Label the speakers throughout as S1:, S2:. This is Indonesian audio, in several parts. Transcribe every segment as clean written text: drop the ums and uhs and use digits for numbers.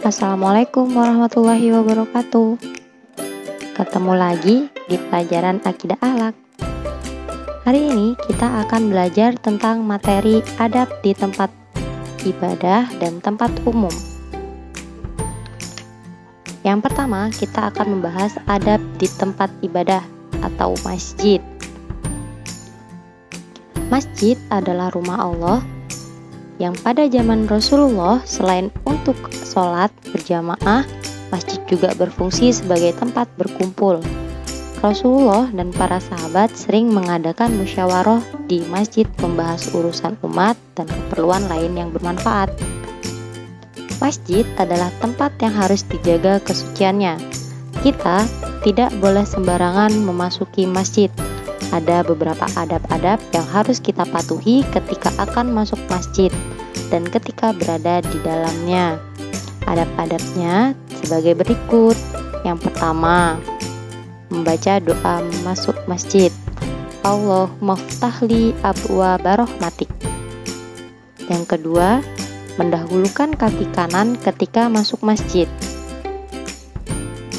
S1: Assalamualaikum warahmatullahi wabarakatuh. Ketemu lagi di pelajaran Akidah Akhlak. Hari ini kita akan belajar tentang materi adab di tempat ibadah dan tempat umum. Yang pertama, kita akan membahas adab di tempat ibadah atau masjid. Masjid adalah rumah Allah yang pada zaman Rasulullah selain untuk sholat berjamaah, masjid juga berfungsi sebagai tempat berkumpul. Rasulullah dan para sahabat sering mengadakan musyawarah di masjid membahas urusan umat dan keperluan lain yang bermanfaat. Masjid adalah tempat yang harus dijaga kesuciannya. Kita tidak boleh sembarangan memasuki masjid. Ada beberapa adab-adab yang harus kita patuhi ketika akan masuk masjid dan ketika berada di dalamnya. Adab-adabnya sebagai berikut. Yang pertama, membaca doa masuk masjid. Allahumma ftahli abwaaba rahmatik. Yang kedua, mendahulukan kaki kanan ketika masuk masjid.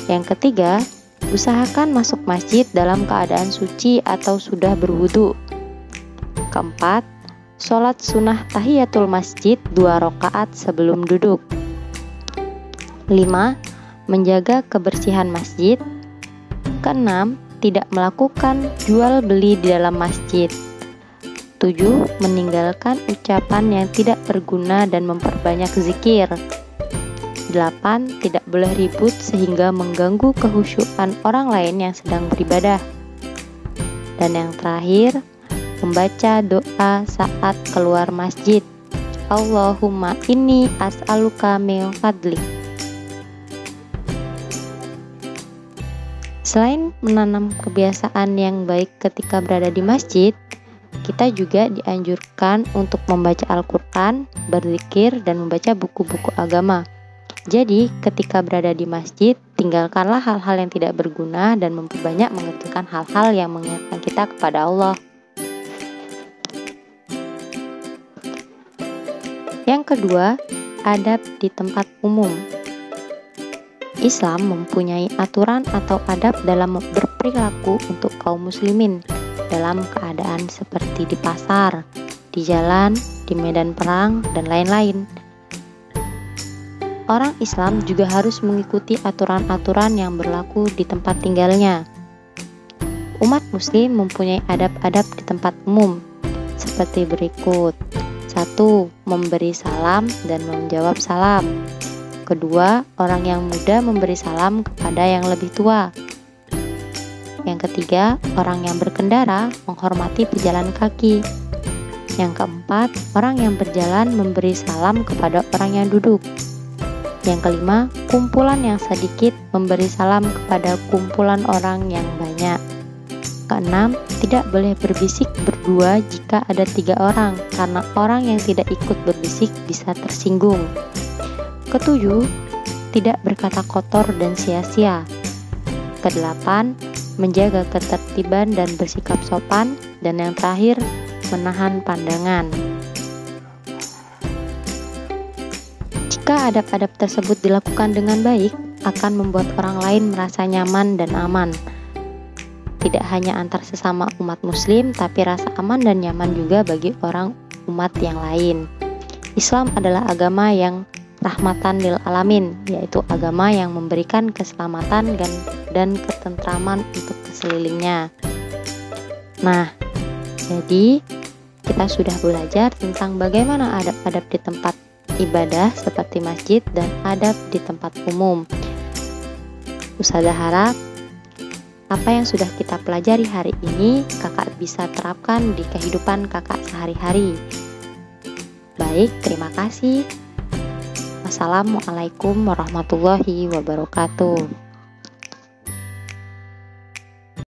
S1: Yang ketiga, usahakan masuk masjid dalam keadaan suci atau sudah berwudu. Keempat, sholat sunnah tahiyatul masjid 2 rakaat sebelum duduk. 5. Menjaga kebersihan masjid. Keenam, tidak melakukan jual beli di dalam masjid. 7. Meninggalkan ucapan yang tidak berguna dan memperbanyak zikir. 8. Tidak boleh ribut sehingga mengganggu kehusyuan orang lain yang sedang beribadah. Dan yang terakhir, membaca doa saat keluar masjid. Allahumma inni as'aluka min fadlik. Selain menanam kebiasaan yang baik ketika berada di masjid, kita juga dianjurkan untuk membaca Al-Quran, berzikir, dan membaca buku-buku agama. Jadi, ketika berada di masjid, tinggalkanlah hal-hal yang tidak berguna dan memperbanyak mengerjakan hal-hal yang mengingatkan kita kepada Allah. Yang kedua, adab di tempat umum. Islam mempunyai aturan atau adab dalam berperilaku untuk kaum muslimin dalam keadaan seperti di pasar, di jalan, di medan perang, dan lain-lain. Orang Islam juga harus mengikuti aturan-aturan yang berlaku di tempat tinggalnya. Umat muslim mempunyai adab-adab di tempat umum seperti berikut. 1. Memberi salam dan menjawab salam. Kedua, orang yang muda memberi salam kepada yang lebih tua. Yang ketiga, orang yang berkendara menghormati pejalan kaki. Yang keempat, orang yang berjalan memberi salam kepada orang yang duduk. Yang kelima, kumpulan yang sedikit memberi salam kepada kumpulan orang yang banyak. Keenam, tidak boleh berbisik berdua jika ada 3 orang, karena orang yang tidak ikut berbisik bisa tersinggung. Ketujuh, tidak berkata kotor dan sia-sia. Kedelapan, menjaga ketertiban dan bersikap sopan. Dan yang terakhir, menahan pandangan. Jika adab-adab tersebut dilakukan dengan baik, akan membuat orang lain merasa nyaman dan aman. Tidak hanya antar sesama umat muslim, tapi rasa aman dan nyaman juga bagi orang umat yang lain. Islam adalah agama yang rahmatan lil alamin, yaitu agama yang memberikan keselamatan dan ketentraman untuk keselilingnya. Nah, jadi kita sudah belajar tentang bagaimana adab-adab di tempat ibadah seperti masjid dan adab di tempat umum. Ustazah harap apa yang sudah kita pelajari hari ini kakak bisa terapkan di kehidupan kakak sehari-hari. Baik, terima kasih. Wassalamualaikum warahmatullahi wabarakatuh.